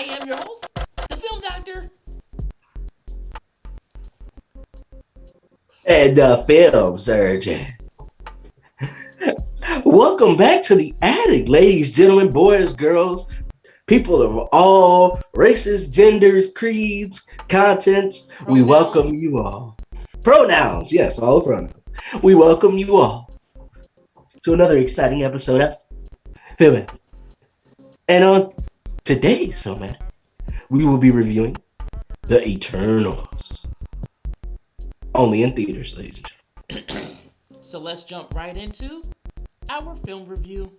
am your host, the Film Doctor. And the film surgeon. Welcome back to the attic, ladies, gentlemen, boys, girls, people of all races, genders, creeds, contents. We welcome Pronouns. you all. Pronouns, yes, all pronouns. We welcome you all to another exciting episode of Filming. And on today's Filming, we will be reviewing The Eternals. Only in theaters, ladies and gentlemen. So let's jump right into our film review.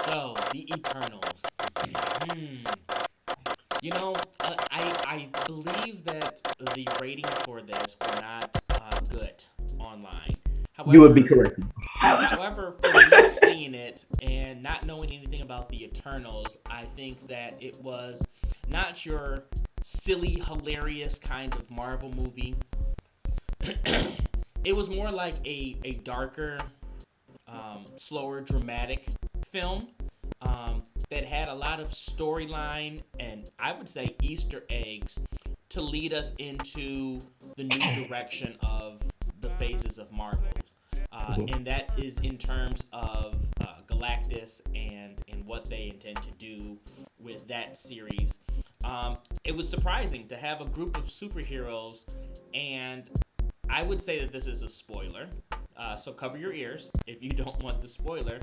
So, The Eternals. You know, I believe that the ratings for this were not good online. You would be correct. However, for me seeing it and not knowing anything about the Eternals, I think that it was not your silly, hilarious kind of Marvel movie. It was more like a darker, slower, dramatic film that had a lot of storyline and I would say Easter eggs to lead us into the new direction of the phases of Marvel. And that is in terms of Galactus and what they intend to do with that series. It was surprising to have a group of superheroes, and I would say that this is a spoiler. So cover your ears if you don't want the spoiler.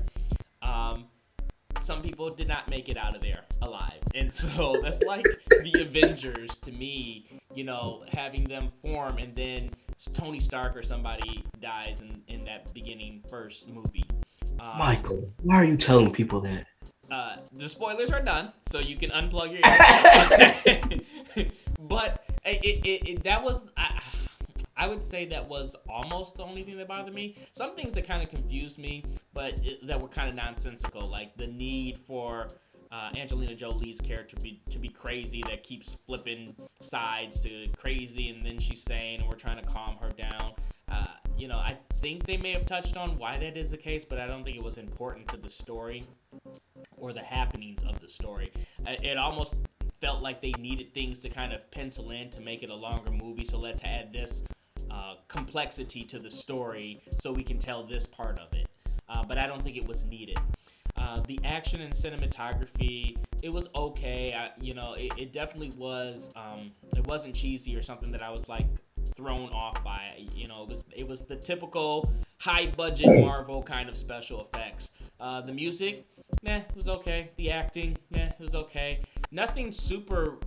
Some people did not make it out of there alive. And so that's like the Avengers to me, you know, having them form and then Tony Stark or somebody dies in that beginning first movie. Michael, why are you telling people that? The spoilers are done, so you can unplug your ears. But that was... I would say that was almost the only thing that bothered me. Some things that kind of confused me, but that were kind of nonsensical, like the need for Angelina Jolie's character to be crazy, that keeps flipping sides to crazy, and then she's saying we're trying to calm her down. I think they may have touched on why that is the case, but I don't think it was important to the story or the happenings of the story. It almost felt like they needed things to kind of pencil in to make it a longer movie, so let's add this complexity to the story so we can tell this part of it. But I don't think it was needed. The action and cinematography, it was okay. It definitely was. It wasn't cheesy or something that I was like thrown off by. It was the typical high budget Marvel kind of special effects. The music, it was okay. The acting, it was okay. Nothing super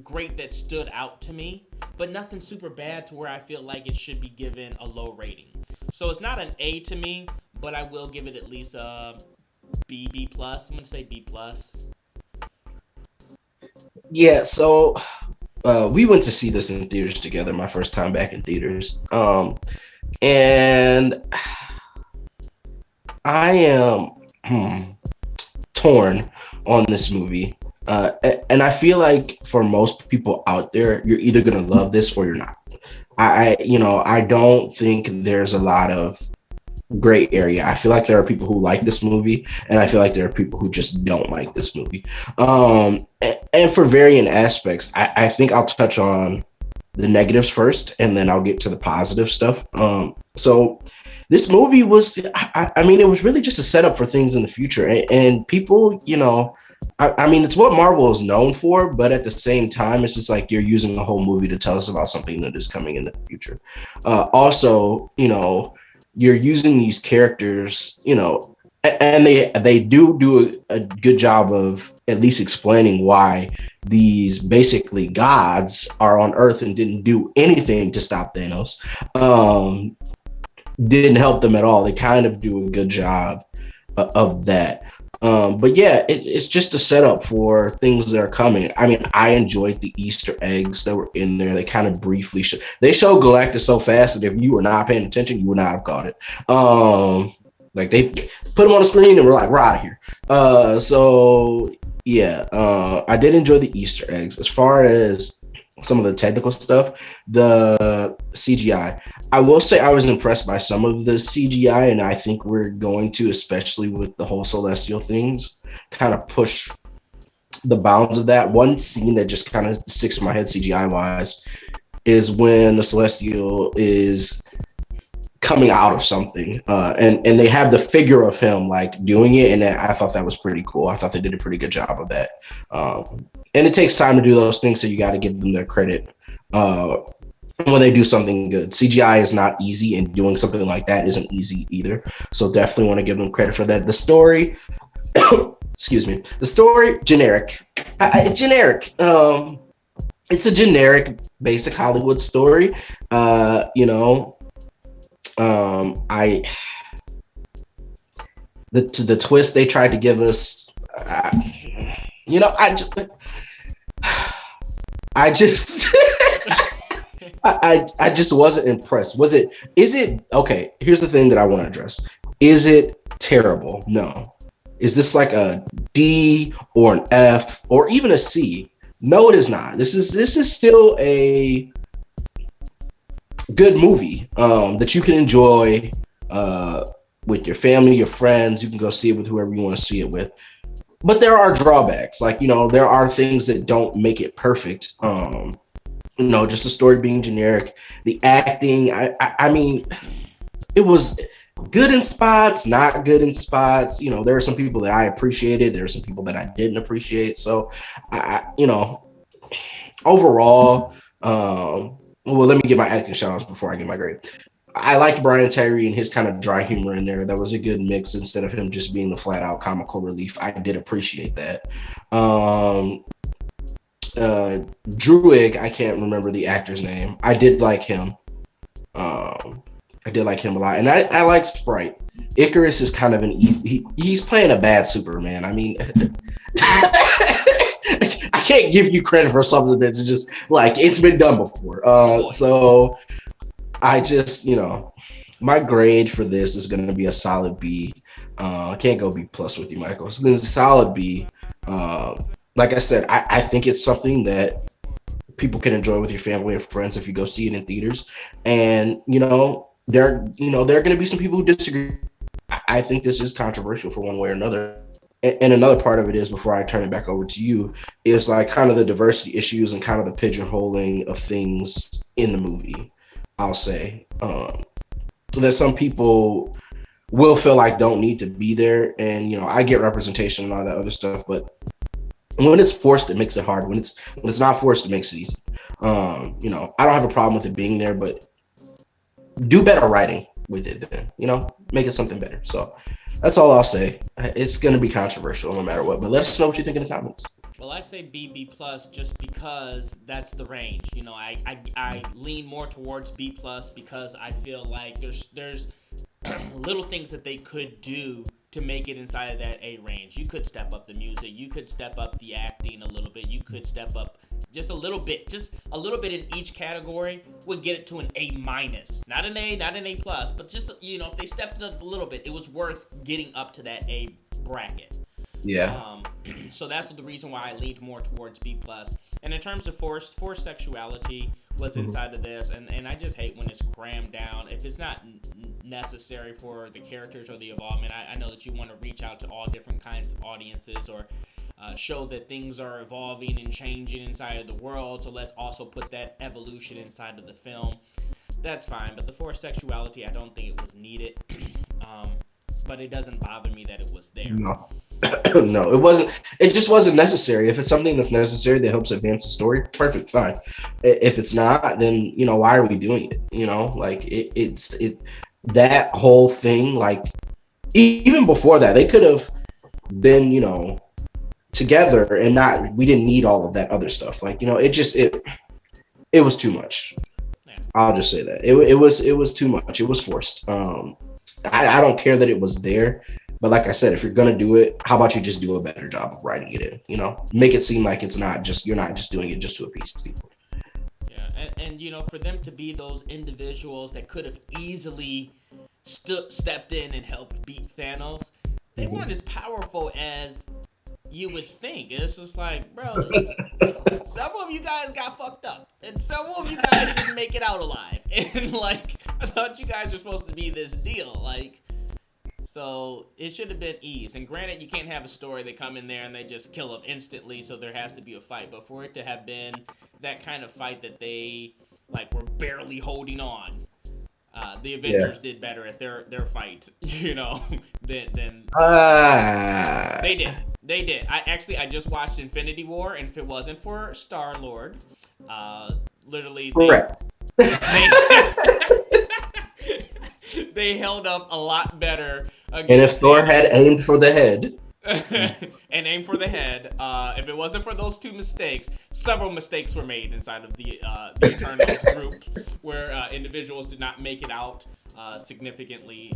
great that stood out to me, but nothing super bad to where I feel like it should be given a low rating. So it's not an A to me, but I will give it at least a B plus. I'm gonna say B plus. Yeah, so we went to see this in theaters together, my first time back in theaters. And I am torn on this movie. And I feel like for most people out there, you're either gonna love this or you're not. I don't think there's a lot of gray area. I feel like there are people who like this movie, and I feel like there are people who just don't like this movie. And for varying aspects, I think I'll touch on the negatives first, and then I'll get to the positive stuff. So this movie was, I mean, it was really just a setup for things in the future, and people, I mean, it's what Marvel is known for, but at the same time, it's just like you're using a whole movie to tell us about something that is coming in the future. Also, you're using these characters, and they do a good job of at least explaining why these basically gods are on Earth and didn't do anything to stop Thanos. Didn't help them at all. They kind of do a good job of that. But yeah, it's just a setup for things that are coming. I mean, I enjoyed the Easter eggs that were in there. They kind of briefly they showed Galactus so fast that if you were not paying attention, you would not have caught it. Like they put him on the screen and we're like, we're out of here. So yeah, I did enjoy the Easter eggs. As far as some of the technical stuff, the CGI. I will say I was impressed by some of the CGI, and I think we're going to, especially with the whole celestial things, kind of push the bounds of that. One scene that just kind of sticks in my head CGI wise is when the celestial is coming out of something, and they have the figure of him like doing it, and I thought that was pretty cool. I thought they did a pretty good job of that. And it takes time to do those things, so you got to give them their credit when they do something good. CGI is not easy, and doing something like that isn't easy either. So definitely want to give them credit for that. The story, excuse me, the story, generic. It's generic. It's a generic, basic Hollywood story. You know, the twist they tried to give us, you know, I just I just wasn't impressed. Is it okay? Here's the thing that I want to address. Is it terrible? No. Is this like a D or an F or even a C? No, it is not. This is still a good movie that you can enjoy with your family, your friends. You can go see it with whoever you want to see it with. But there are drawbacks. Like, you know, there are things that don't make it perfect. You know, just the story being generic. The acting, I mean, it was good in spots, not good in spots. You know, there are some people that I appreciated. There are some people that I didn't appreciate. So, you know, overall, well, let me get my acting shout outs before I get my grade. I liked Brian Tyree and his kind of dry humor in there. That was a good mix instead of him just being the flat out comical relief. I did appreciate that. Druig, I can't remember the actor's name. I did like him. I did like him a lot. And I like Sprite. Icarus is kind of he's playing a bad Superman. I mean, I can't give you credit for something that's just like it's been done before. So I just, you know, my grade for this is going to be a solid B. I can't go B plus with you, Michael. So this is a solid B. Like I said, I think it's something that people can enjoy with your family and friends if you go see it in theaters. And, you know, there are going to be some people who disagree. I think this is controversial for one way or another. And another part of it is, before I turn it back over to you, is like kind of the diversity issues and kind of the pigeonholing of things in the movie, I'll say. That some people will feel like don't need to be there. And, you know, I get representation and all that other stuff, but when it's forced, it makes it hard. When it's not forced, it makes it easy. You know, I don't have a problem with it being there, but do better writing with it then, you know, make it something better. So that's all I'll say. It's going to be controversial no matter what, but let us know what you think in the comments. Well, I say B plus just because that's the range. You know, I lean more towards B plus because I feel like there's little things that they could do to make it inside of that A range. You could step up the music. You could step up the acting a little bit. You could step up just a little bit in each category would get it to an A minus. Not an A, not an A plus, but just, you know, if they stepped it up a little bit, it was worth getting up to that A bracket. Yeah. So that's the reason why I leaned more towards B plus. And in terms of forced sexuality was inside of this, and I just hate when it's crammed down. If it's not necessary for the characters or the involvement, I know that you want to reach out to all different kinds of audiences or show that things are evolving and changing inside of the world. So let's also put that evolution inside of the film. That's fine, but the forced sexuality, I don't think it was needed. But it doesn't bother me that it was there. No. No, it wasn't. It just wasn't necessary. If it's something that's necessary that helps advance the story, perfect, fine. If it's not, then, you know, why are we doing it? You know, like it's that whole thing. Like even before that, they could have been, you know, together and not. We didn't need all of that other stuff. Like, you know, it was too much. Yeah. I'll just say that it was too much. It was forced. I don't care that it was there. But like I said, if you're gonna do it, how about you just do a better job of writing it in? You know, make it seem like you're not just doing it just to appease people. Yeah, and you know, for them to be those individuals that could have easily stepped in and helped beat Thanos, they weren't as powerful as you would think. It's just like, bro, several of you guys got fucked up, and several of you guys didn't make it out alive. And like, I thought you guys were supposed to be this deal, like. So it should have been ease. And granted, you can't have a story. They come in there and they just kill them instantly, so there has to be a fight. But for it to have been that kind of fight that they like were barely holding on, the Avengers did better at their fight, you know, than they did. They did. I just watched Infinity War, and if it wasn't for Star Lord, literally correct. They held up a lot better. And if Thor had aimed for the head. And aimed for the head, if it wasn't for those two mistakes, several mistakes were made inside of the Eternals group, where individuals did not make it out significantly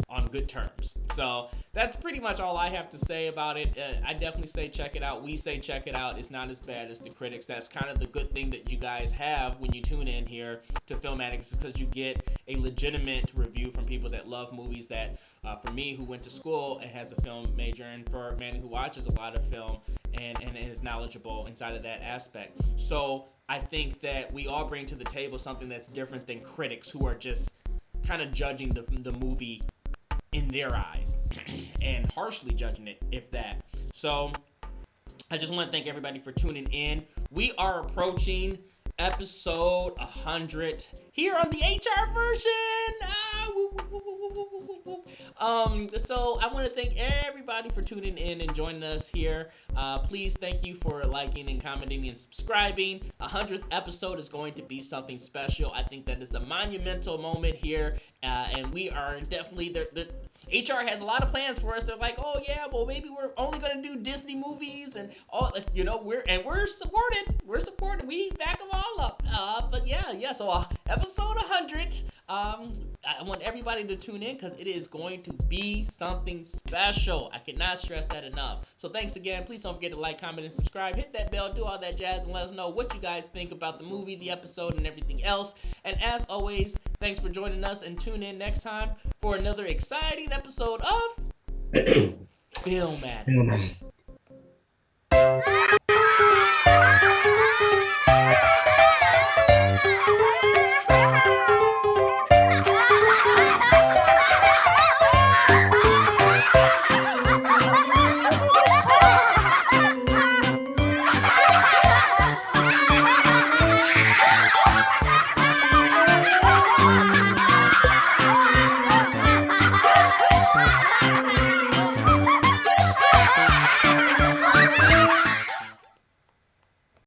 on good terms. So that's pretty much all I have to say about it. I definitely say check it out. We say check it out. It's not as bad as the critics. That's kind of the good thing that you guys have when you tune in here to Film Addicts, because you get a legitimate review from people that love movies. That for me, who went to school and has a film major, and for a man who watches a lot of film and is knowledgeable inside of that aspect. So I think that we all bring to the table something that's different than critics who are just kind of judging the movie in their eyes and harshly judging it, if that. So I just want to thank everybody for tuning in. We are approaching episode 100 here on the HR version. So I want to thank everybody for tuning in and joining us here. Please thank you for liking and commenting and subscribing. 100th episode is going to be something special. I think that is a monumental moment here, and we are definitely the HR has a lot of plans for us. They're like, oh yeah, well maybe we're only gonna do Disney movies and all, you know, we're supported. We're supported. We back them all up. But yeah. So episode 100. I want everybody to tune in because it is going to be something special. I cannot stress that enough. So thanks again. Please don't forget to like, comment, and subscribe. Hit that bell, do all that jazz, and let us know what you guys think about the movie, the episode, and everything else. And as always, thanks for joining us, and tune in next time for another exciting episode of Film Addicts.